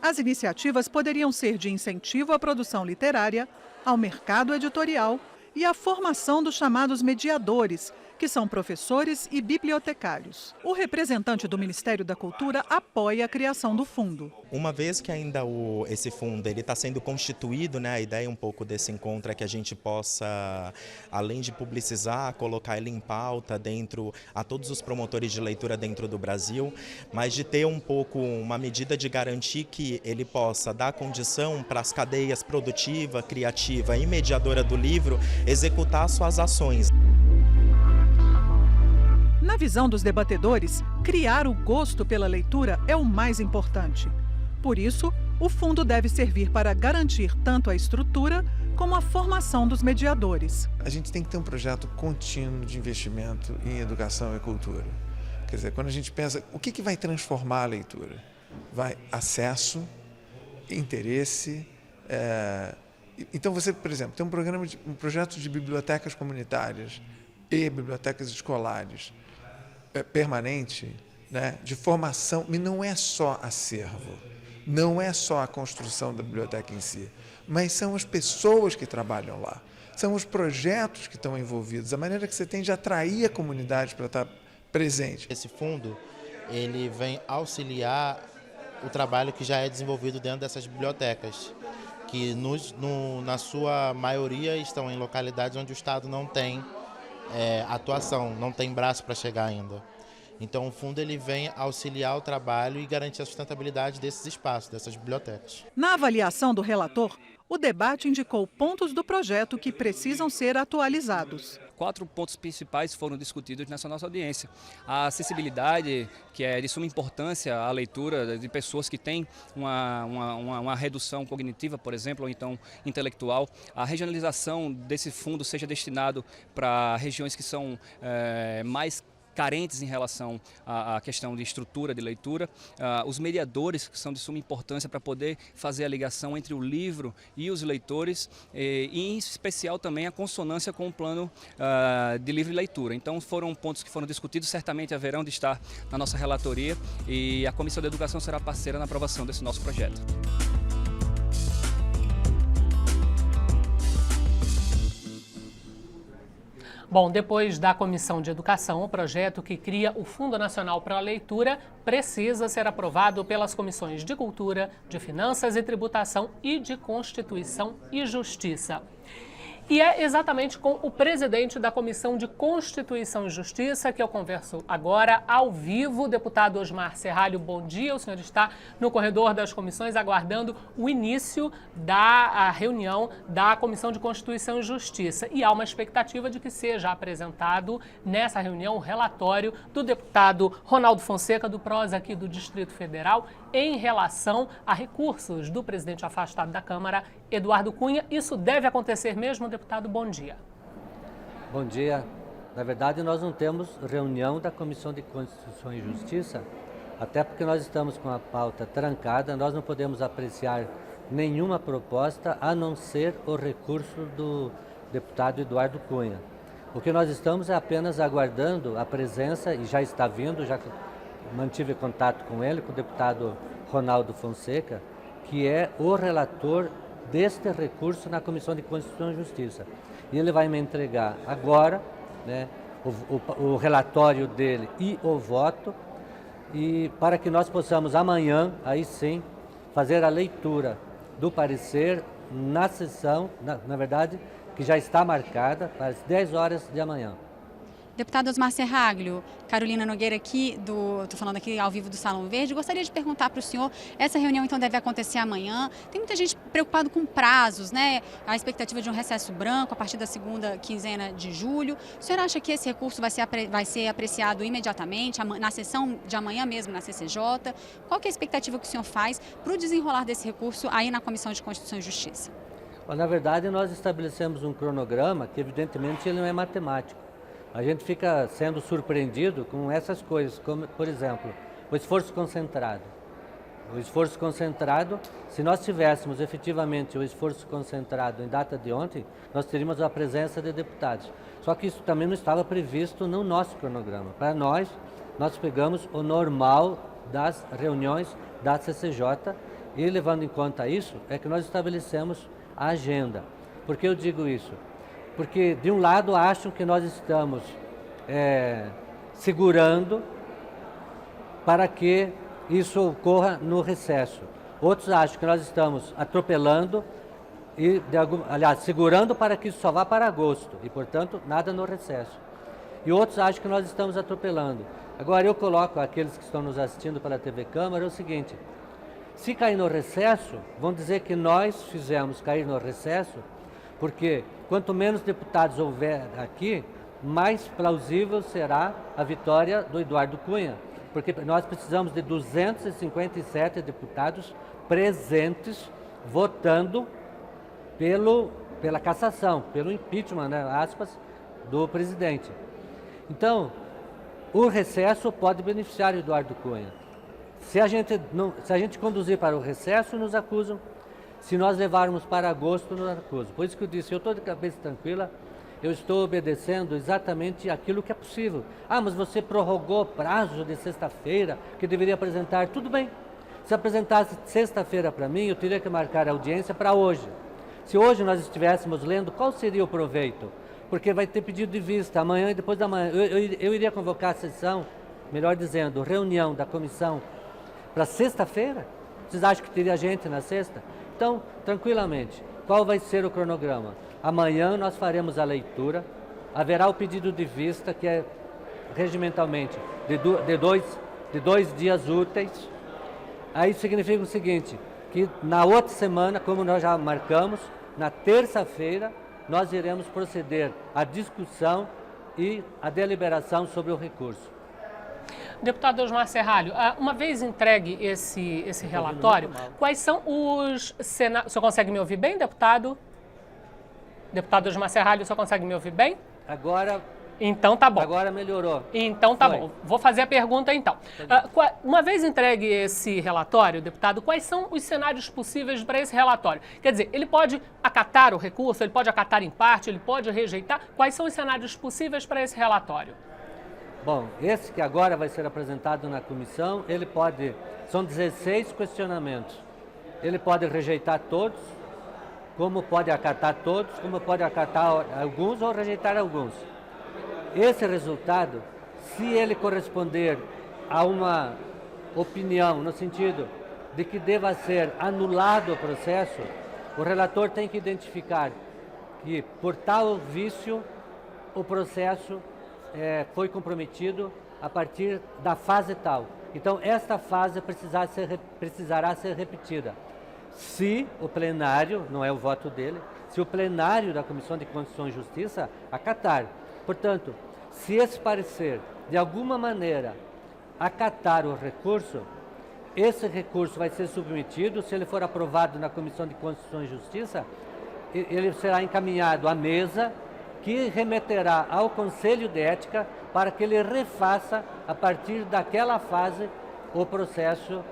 As iniciativas poderiam ser de incentivo à produção literária, ao mercado editorial e à formação dos chamados mediadores, que são professores e bibliotecários. O representante do Ministério da Cultura apoia a criação do fundo. Uma vez que ainda esse fundo está sendo constituído, né, a ideia um pouco desse encontro é que a gente possa, além de publicizar, colocar ele em pauta dentro a todos os promotores de leitura dentro do Brasil, mas de ter um pouco uma medida de garantir que ele possa dar condição para as cadeias produtiva, criativa e mediadora do livro executar suas ações. Na visão dos debatedores, criar o gosto pela leitura é o mais importante. Por isso, o fundo deve servir para garantir tanto a estrutura como a formação dos mediadores. A gente tem que ter um projeto contínuo de investimento em educação e cultura. Quer dizer, quando a gente pensa, o que vai transformar a leitura? Vai acesso, interesse. Então você, por exemplo, tem um projeto de bibliotecas comunitárias e bibliotecas escolares permanente, né, de formação, e não é só acervo, não é só a construção da biblioteca em si, mas são as pessoas que trabalham lá, são os projetos que estão envolvidos, a maneira que você tem de atrair a comunidade para estar presente. Esse fundo, ele vem auxiliar o trabalho que já é desenvolvido dentro dessas bibliotecas, que na sua maioria estão em localidades onde o Estado não tem atuação, não tem braço para chegar ainda. Então o fundo ele vem auxiliar o trabalho e garantir a sustentabilidade desses espaços, dessas bibliotecas. Na avaliação do relator, o debate indicou pontos do projeto que precisam ser atualizados. 4 pontos principais foram discutidos nessa nossa audiência. A acessibilidade, que é de suma importância à leitura de pessoas que têm uma redução cognitiva, por exemplo, ou então intelectual. A regionalização desse fundo seja destinado para regiões que são mais carentes em relação à questão de estrutura de leitura, os mediadores, que são de suma importância para poder fazer a ligação entre o livro e os leitores, e em especial também a consonância com o plano de livre leitura. Então foram pontos que foram discutidos, certamente haverão de estar na nossa relatoria e a Comissão de Educação será parceira na aprovação desse nosso projeto. Bom, depois da Comissão de Educação, o projeto que cria o Fundo Nacional para a Leitura precisa ser aprovado pelas comissões de Cultura, de Finanças e Tributação e de Constituição e Justiça. E é exatamente com o presidente da Comissão de Constituição e Justiça que eu converso agora, ao vivo. Deputado Osmar Serralho, bom dia. O senhor está no corredor das comissões aguardando o início da reunião da Comissão de Constituição e Justiça. E há uma expectativa de que seja apresentado nessa reunião o relatório do deputado Ronaldo Fonseca, do PROS aqui do Distrito Federal, em relação a recursos do presidente afastado da Câmara, Eduardo Cunha. Isso deve acontecer mesmo, deputado? Bom dia. Bom dia. Na verdade, nós não temos reunião da Comissão de Constituição e Justiça, até porque nós estamos com a pauta trancada, nós não podemos apreciar nenhuma proposta a não ser o recurso do deputado Eduardo Cunha. O que nós estamos é apenas aguardando a presença, e já está vindo, já mantive contato com ele, com o deputado Ronaldo Fonseca, que é o relator deste recurso na Comissão de Constituição e Justiça. E ele vai me entregar agora, né, o relatório dele e o voto, e para que nós possamos amanhã, aí sim, fazer a leitura do parecer na sessão, na verdade, que já está marcada para as 10 horas de amanhã. Deputado Osmar Serralho, Carolina Nogueira aqui, estou falando aqui ao vivo do Salão Verde, gostaria de perguntar para o senhor, essa reunião então deve acontecer amanhã, tem muita gente preocupada com prazos, né? A expectativa de um recesso branco a partir da segunda quinzena de julho. O senhor acha que esse recurso vai ser apreciado imediatamente, na sessão de amanhã mesmo, na CCJ? Qual que é a expectativa que o senhor faz para o desenrolar desse recurso aí na Comissão de Constituição e Justiça? Na verdade, nós estabelecemos um cronograma que evidentemente ele não é matemático. A gente fica sendo surpreendido com essas coisas, como, por exemplo, o esforço concentrado. O esforço concentrado, se nós tivéssemos efetivamente o esforço concentrado em data de ontem, nós teríamos a presença de deputados. Só que isso também não estava previsto no nosso cronograma. Para nós pegamos o normal das reuniões da CCJ e, levando em conta isso, é que nós estabelecemos a agenda. Por que eu digo isso? Porque, de um lado, acham que nós estamos segurando para que isso ocorra no recesso. Outros acham que nós estamos atropelando e, aliás, segurando para que isso só vá para agosto e, portanto, nada no recesso. E outros acham que nós estamos atropelando. Agora, eu coloco aqueles que estão nos assistindo pela TV Câmara o seguinte: se cair no recesso, vão dizer que nós fizemos cair no recesso, porque quanto menos deputados houver aqui, mais plausível será a vitória do Eduardo Cunha, porque nós precisamos de 257 deputados presentes votando pela cassação, pelo impeachment, né, aspas, do presidente. Então, o recesso pode beneficiar o Eduardo Cunha. Se a gente conduzir para o recesso, nos acusam. Se nós levarmos para agosto, nos acusam. Por isso que eu disse, eu estou de cabeça tranquila, eu estou obedecendo exatamente aquilo que é possível. Mas você prorrogou prazo de sexta-feira, que deveria apresentar. Tudo bem. Se apresentasse sexta-feira para mim, eu teria que marcar a audiência para hoje. Se hoje nós estivéssemos lendo, qual seria o proveito? Porque vai ter pedido de vista amanhã e depois da manhã. Eu iria convocar a sessão, melhor dizendo, reunião da comissão para sexta-feira? Vocês acham que teria gente na sexta? Então, tranquilamente, qual vai ser o cronograma? Amanhã nós faremos a leitura, haverá o pedido de vista, que é regimentalmente de dois dias úteis. Aí significa o seguinte, que na outra semana, como nós já marcamos, na terça-feira, nós iremos proceder à discussão e à deliberação sobre o recurso. Deputado Osmar Serralho, uma vez entregue esse relatório, quais são os cenários... O senhor consegue me ouvir bem, deputado? Deputado Osmar Serralho, o senhor consegue me ouvir bem? Agora... Então tá bom. Agora melhorou. Então tá bom. Vou fazer a pergunta então. Uma vez entregue esse relatório, deputado, quais são os cenários possíveis para esse relatório? Quer dizer, ele pode acatar o recurso, ele pode acatar em parte, ele pode rejeitar? Quais são os cenários possíveis para esse relatório? Bom, esse que agora vai ser apresentado na comissão, são 16 questionamentos. Ele pode rejeitar todos, como pode acatar todos, como pode acatar alguns ou rejeitar alguns. esse resultado, se ele corresponder a uma opinião no sentido de que deva ser anulado o processo, o relator tem que identificar que por tal vício o processo foi comprometido a partir da fase tal. Então esta fase precisará ser repetida. Se o plenário, não é o voto dele, se o plenário da Comissão de Constituição e Justiça acatar. Portanto, se esse parecer, de alguma maneira, acatar o recurso, esse recurso vai ser submetido, se ele for aprovado na Comissão de Constituição e Justiça, ele será encaminhado à mesa, que remeterá ao Conselho de Ética para que ele refaça, a partir daquela fase, o processo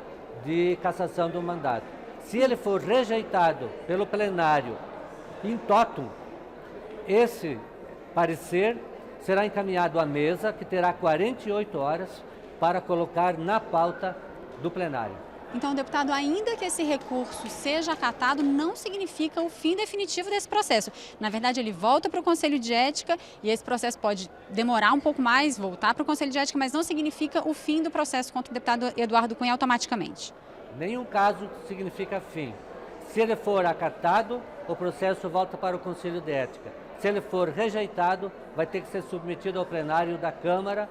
de cassação do mandato. Se ele for rejeitado pelo plenário in totum, esse parecer será encaminhado à mesa, que terá 48 horas para colocar na pauta do plenário. Então, deputado, ainda que esse recurso seja acatado, não significa o fim definitivo desse processo. Na verdade, ele volta para o Conselho de Ética e esse processo pode demorar um pouco mais, voltar para o Conselho de Ética, mas não significa o fim do processo contra o deputado Eduardo Cunha automaticamente. Nenhum caso significa fim. Se ele for acatado, o processo volta para o Conselho de Ética. Se ele for rejeitado, vai ter que ser submetido ao plenário da Câmara,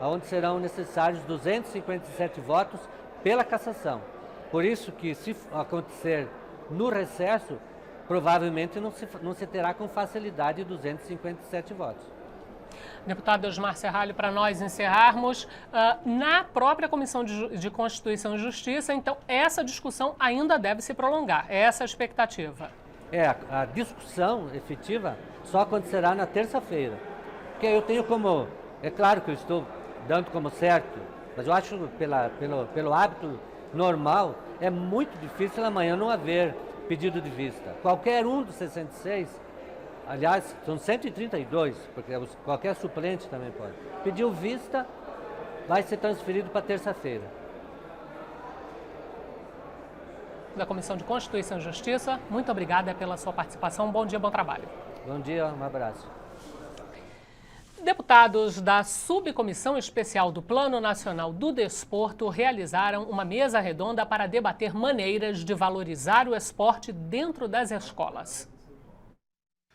onde serão necessários 257 votos pela cassação. Por isso que, se acontecer no recesso, provavelmente não se terá com facilidade 257 votos. Deputado Osmar Serralho, para nós encerrarmos, na própria Comissão de Constituição e Justiça, então essa discussão ainda deve se prolongar, é essa a expectativa? A discussão efetiva só acontecerá na terça-feira. Porque eu tenho como, é claro que eu estou dando como certo, mas eu acho pelo hábito normal, é muito difícil amanhã não haver pedido de vista. Qualquer um dos 66, aliás, são 132, porque qualquer suplente também pode. Pediu vista, vai ser transferido para terça-feira. Da Comissão de Constituição e Justiça, muito obrigada pela sua participação. Bom dia, bom trabalho. Bom dia, um abraço. Deputados da Subcomissão Especial do Plano Nacional do Desporto realizaram uma mesa redonda para debater maneiras de valorizar o esporte dentro das escolas.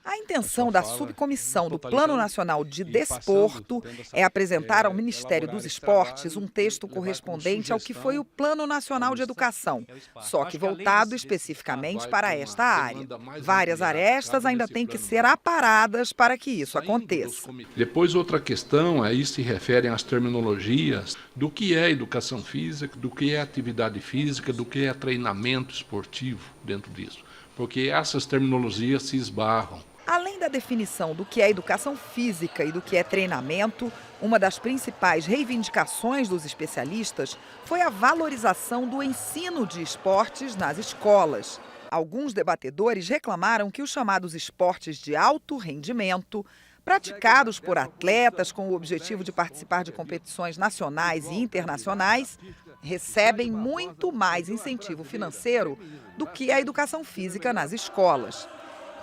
A intenção da subcomissão do Plano Nacional de Desporto é apresentar ao Ministério dos Esportes um texto correspondente ao que foi o Plano Nacional de Educação, só que voltado especificamente para esta área. Várias arestas ainda têm que ser aparadas para que isso aconteça. Depois, outra questão aí se refere às terminologias do que é educação física, do que é atividade física, do que é treinamento esportivo dentro disso, porque essas terminologias se esbarram. Além da definição do que é educação física e do que é treinamento, uma das principais reivindicações dos especialistas foi a valorização do ensino de esportes nas escolas. Alguns debatedores reclamaram que os chamados esportes de alto rendimento, praticados por atletas com o objetivo de participar de competições nacionais e internacionais, recebem muito mais incentivo financeiro do que a educação física nas escolas.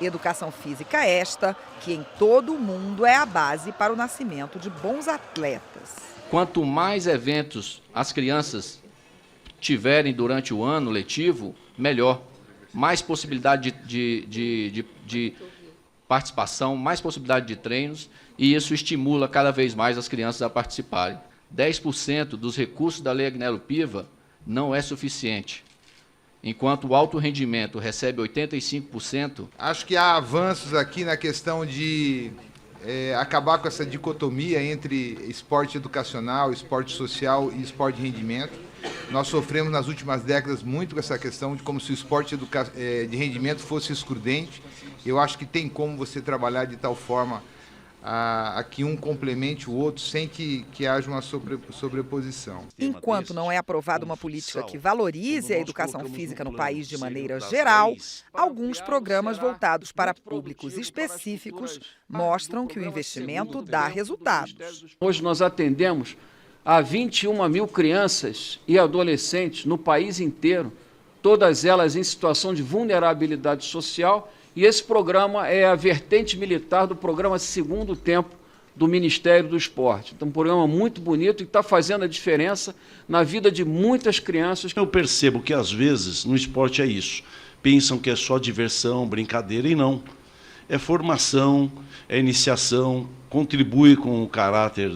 Educação física esta, que em todo o mundo é a base para o nascimento de bons atletas. Quanto mais eventos as crianças tiverem durante o ano letivo, melhor. Mais possibilidade de participação, mais possibilidade de treinos, e isso estimula cada vez mais as crianças a participarem. 10% dos recursos da Lei Agnello Piva não é suficiente. Enquanto o alto rendimento recebe 85%. Acho que há avanços aqui na questão de acabar com essa dicotomia entre esporte educacional, esporte social e esporte de rendimento. Nós sofremos nas últimas décadas muito com essa questão de como se o esporte de rendimento fosse excludente. Eu acho que tem como você trabalhar de tal forma a que um complemente o outro sem que haja uma sobreposição. Enquanto não é aprovada uma política que valorize a educação física no país de maneira geral, alguns programas voltados para públicos específicos mostram que o investimento dá resultados. Hoje nós atendemos a 21 mil crianças e adolescentes no país inteiro, todas elas em situação de vulnerabilidade social. E esse programa é a vertente militar do programa Segundo Tempo, do Ministério do Esporte. Então, um programa muito bonito e está fazendo a diferença na vida de muitas crianças. Eu percebo que, às vezes, no esporte é isso. Pensam que é só diversão, brincadeira, e não. É formação, é iniciação, contribui com o caráter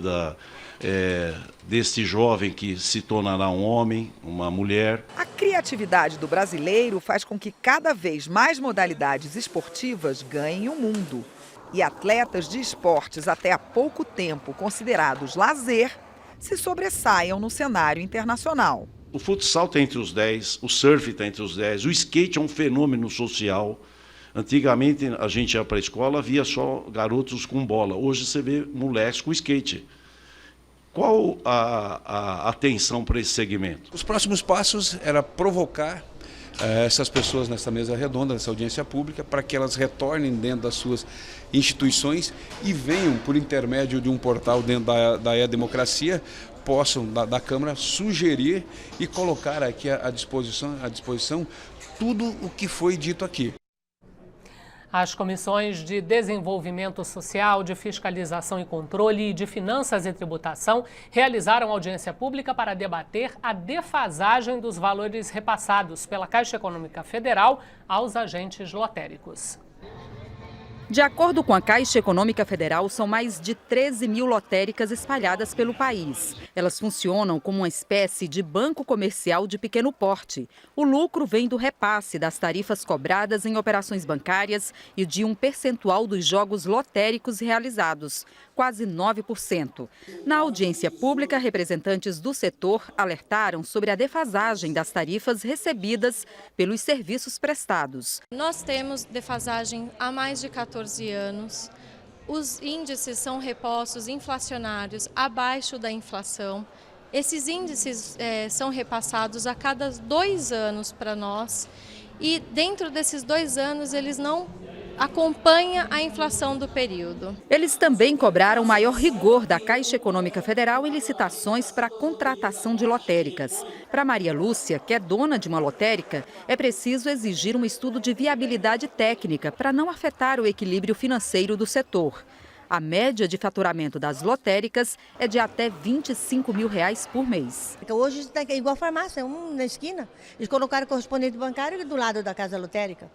deste jovem que se tornará um homem, uma mulher. A criatividade do brasileiro faz com que cada vez mais modalidades esportivas ganhem o mundo. E atletas de esportes até há pouco tempo considerados lazer se sobressaiam no cenário internacional. O futsal está entre os 10, o surf está entre os 10, o skate é um fenômeno social. Antigamente a gente ia para a escola, via só garotos com bola. Hoje você vê moleques com skate. Qual a atenção para esse segmento? Os próximos passos era provocar essas pessoas nessa mesa redonda, nessa audiência pública, para que elas retornem dentro das suas instituições e venham, por intermédio de um portal dentro da E-Democracia, possam, da Câmara, sugerir e colocar aqui à disposição tudo o que foi dito aqui. As comissões de Desenvolvimento Social, de Fiscalização e Controle e de Finanças e Tributação realizaram audiência pública para debater a defasagem dos valores repassados pela Caixa Econômica Federal aos agentes lotéricos. De acordo com a Caixa Econômica Federal, são mais de 13 mil lotéricas espalhadas pelo país. Elas funcionam como uma espécie de banco comercial de pequeno porte. O lucro vem do repasse das tarifas cobradas em operações bancárias e de um percentual dos jogos lotéricos realizados, quase 9%. Na audiência pública, representantes do setor alertaram sobre a defasagem das tarifas recebidas pelos serviços prestados. Nós temos defasagem há mais de 14 anos, os índices são repostos inflacionários abaixo da inflação. Esses índices são repassados a cada 2 anos para nós e dentro desses 2 anos eles não acompanham a inflação do período. Eles também cobraram maior rigor da Caixa Econômica Federal em licitações para a contratação de lotéricas. Para Maria Lúcia, que é dona de uma lotérica, é preciso exigir um estudo de viabilidade técnica para não afetar o equilíbrio financeiro do setor. A média de faturamento das lotéricas é de até R$25 mil por mês. Hoje está igual a farmácia, um na esquina. Eles colocaram correspondente bancário do lado da casa lotérica.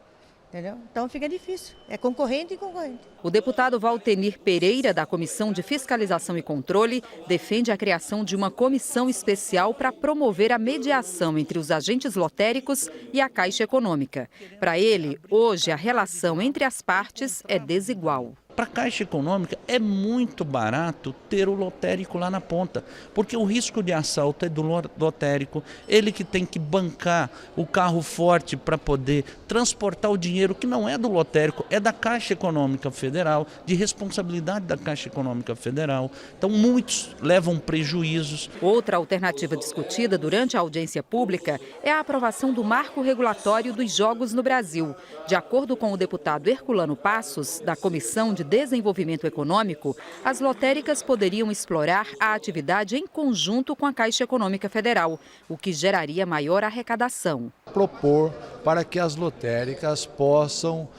Entendeu? Então fica difícil, é concorrente e concorrente. O deputado Valtenir Pereira, da Comissão de Fiscalização e Controle, defende a criação de uma comissão especial para promover a mediação entre os agentes lotéricos e a Caixa Econômica. Para ele, hoje a relação entre as partes é desigual. Para a Caixa Econômica é muito barato ter o lotérico lá na ponta, porque o risco de assalto é do lotérico, ele que tem que bancar o carro forte para poder transportar o dinheiro que não é do lotérico, é da Caixa Econômica Federal, de responsabilidade da Caixa Econômica Federal. Então muitos levam prejuízos. Outra alternativa discutida durante a audiência pública é a aprovação do marco regulatório dos jogos no Brasil. De acordo com o deputado Herculano Passos, da Comissão de Desenvolvimento Econômico, as lotéricas poderiam explorar a atividade em conjunto com a Caixa Econômica Federal, o que geraria maior arrecadação. Propor para que as lotéricas possam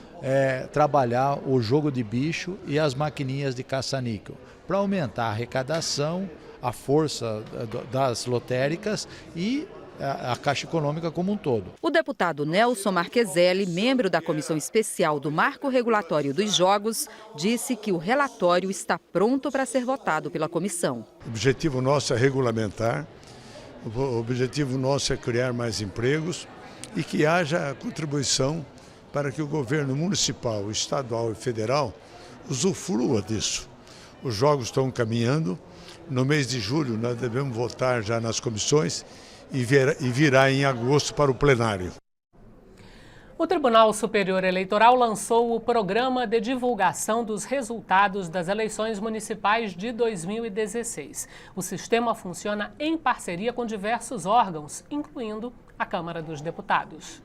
trabalhar o jogo de bicho e as maquininhas de caça-níquel, para aumentar a arrecadação, a força das lotéricas e a Caixa Econômica como um todo. O deputado Nelson Marqueselli, membro da Comissão Especial do Marco Regulatório dos Jogos, disse que o relatório está pronto para ser votado pela comissão. O objetivo nosso é regulamentar, o objetivo nosso é criar mais empregos e que haja contribuição para que o governo municipal, estadual e federal usufrua disso. Os jogos estão caminhando, no mês de julho nós devemos votar já nas comissões e virá em agosto para o plenário. O Tribunal Superior Eleitoral lançou o Programa de Divulgação dos Resultados das Eleições Municipais de 2016. O sistema funciona em parceria com diversos órgãos, incluindo a Câmara dos Deputados.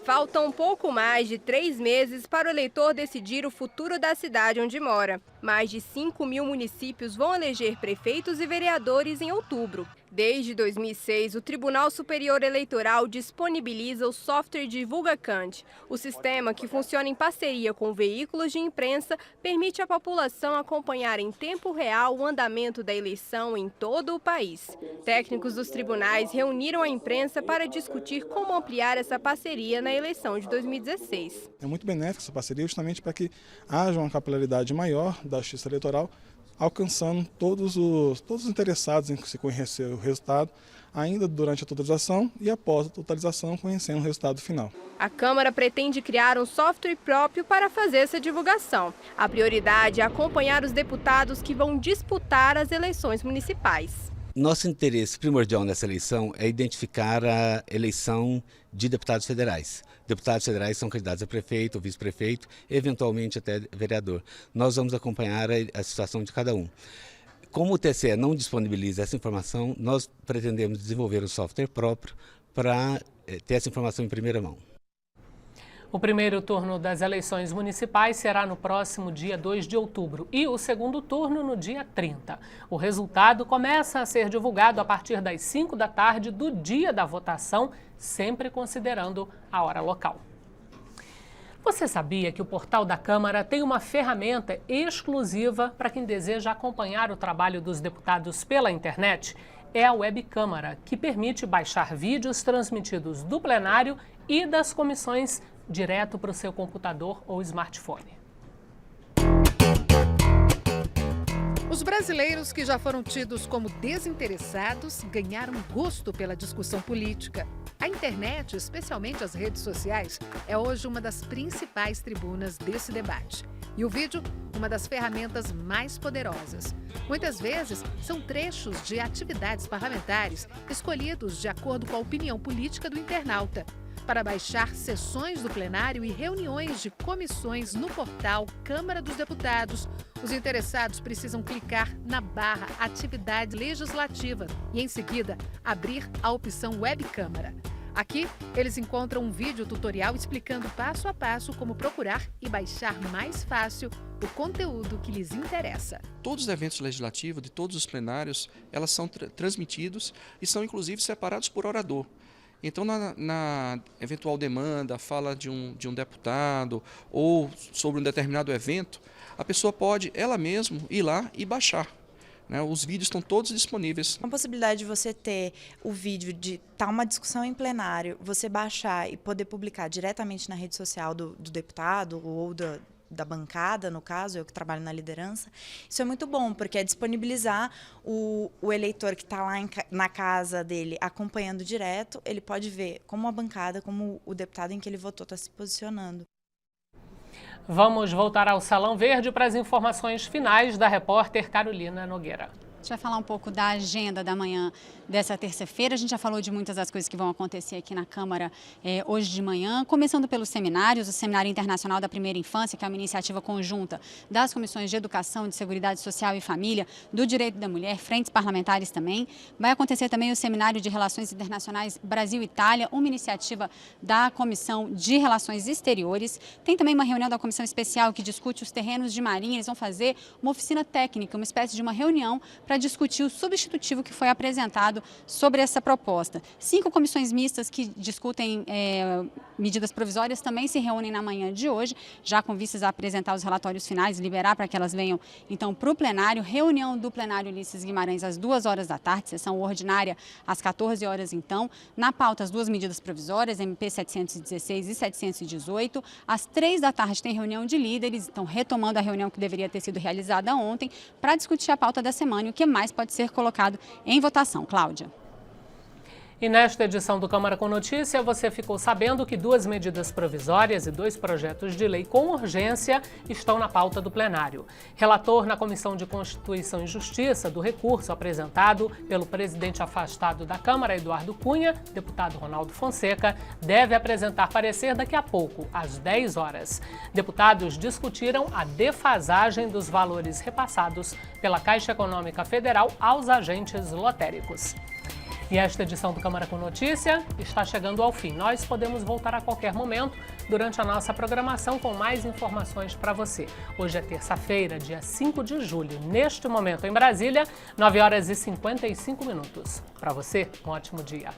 Faltam pouco mais de 3 meses para o eleitor decidir o futuro da cidade onde mora. Mais de 5 mil municípios vão eleger prefeitos e vereadores em outubro. Desde 2006, o Tribunal Superior Eleitoral disponibiliza o software Divulgacante. O sistema, que funciona em parceria com veículos de imprensa, permite à população acompanhar em tempo real o andamento da eleição em todo o país. Técnicos dos tribunais reuniram a imprensa para discutir como ampliar essa parceria na eleição de 2016. É muito benéfica essa parceria justamente para que haja uma capilaridade maior da Justiça Eleitoral, alcançando todos os interessados em se conhecer o resultado, ainda durante a totalização e após a totalização, conhecendo o resultado final. A Câmara pretende criar um software próprio para fazer essa divulgação. A prioridade é acompanhar os deputados que vão disputar as eleições municipais. Nosso interesse primordial nessa eleição é identificar a eleição de deputados federais. Deputados federais são candidatos a prefeito, vice-prefeito, eventualmente até vereador. Nós vamos acompanhar a situação de cada um. Como o TSE não disponibiliza essa informação, nós pretendemos desenvolver um software próprio para ter essa informação em primeira mão. O primeiro turno das eleições municipais será no próximo dia 2 de outubro e o segundo turno no dia 30. O resultado começa a ser divulgado a partir das 5 da tarde do dia da votação, sempre considerando a hora local. Você sabia que o portal da Câmara tem uma ferramenta exclusiva para quem deseja acompanhar o trabalho dos deputados pela internet? É a Web Câmara, que permite baixar vídeos transmitidos do plenário e das comissões direto para o seu computador ou smartphone. Os brasileiros que já foram tidos como desinteressados ganharam gosto pela discussão política. A internet, especialmente as redes sociais, é hoje uma das principais tribunas desse debate. E o vídeo, uma das ferramentas mais poderosas. Muitas vezes, são trechos de atividades parlamentares escolhidos de acordo com a opinião política do internauta. Para baixar sessões do plenário e reuniões de comissões no portal Câmara dos Deputados, os interessados precisam clicar na barra Atividade Legislativa e, em seguida, abrir a opção Web Câmara. Aqui, eles encontram um vídeo tutorial explicando passo a passo como procurar e baixar mais fácil o conteúdo que lhes interessa. Todos os eventos legislativos de todos os plenários, elas são transmitidos e são, inclusive, separados por orador. Então, na eventual demanda, fala de um deputado ou sobre um determinado evento, a pessoa pode, ela mesma, ir lá e baixar. Né? Os vídeos estão todos disponíveis. A possibilidade de você ter o vídeo de estar uma discussão em plenário, você baixar e poder publicar diretamente na rede social do deputado ou da bancada, no caso, eu que trabalho na liderança, isso é muito bom, porque é disponibilizar o eleitor que está lá na casa dele acompanhando direto, ele pode ver como a bancada, como o deputado em que ele votou está se posicionando. Vamos voltar ao Salão Verde para as informações finais da repórter Carolina Nogueira. A gente vai falar um pouco da agenda da manhã dessa terça-feira. A gente já falou de muitas das coisas que vão acontecer aqui na Câmara hoje de manhã, começando pelos seminários, o Seminário Internacional da Primeira Infância, que é uma iniciativa conjunta das Comissões de Educação, de Seguridade Social e Família, do Direito da Mulher, frentes parlamentares também. Vai acontecer também o Seminário de Relações Internacionais Brasil-Itália, uma iniciativa da Comissão de Relações Exteriores. Tem também uma reunião da Comissão Especial que discute os terrenos de marinha. Eles vão fazer uma oficina técnica, uma espécie de uma reunião para discutir o substitutivo que foi apresentado sobre essa proposta. 5 comissões mistas que discutem medidas provisórias também se reúnem na manhã de hoje, já com vistas a apresentar os relatórios finais, liberar para que elas venham então para o plenário. Reunião do plenário Ulisses Guimarães às 2 horas da tarde, sessão ordinária às 14 horas então. Na pauta as 2 medidas provisórias, MP 716 e 718. Às 3 da tarde tem reunião de líderes, então retomando a reunião que deveria ter sido realizada ontem, para discutir a pauta da semana e o que mais pode ser colocado em votação. Cláudia. E nesta edição do Câmara com Notícia, você ficou sabendo que 2 medidas provisórias e 2 projetos de lei com urgência estão na pauta do plenário. Relator na Comissão de Constituição e Justiça do recurso apresentado pelo presidente afastado da Câmara, Eduardo Cunha, deputado Ronaldo Fonseca, deve apresentar parecer daqui a pouco, às 10 horas. Deputados discutiram a defasagem dos valores repassados pela Caixa Econômica Federal aos agentes lotéricos. E esta edição do Câmara com Notícia está chegando ao fim. Nós podemos voltar a qualquer momento durante a nossa programação com mais informações para você. Hoje é terça-feira, dia 5 de julho. Neste momento em Brasília, 9h55. Para você, um ótimo dia.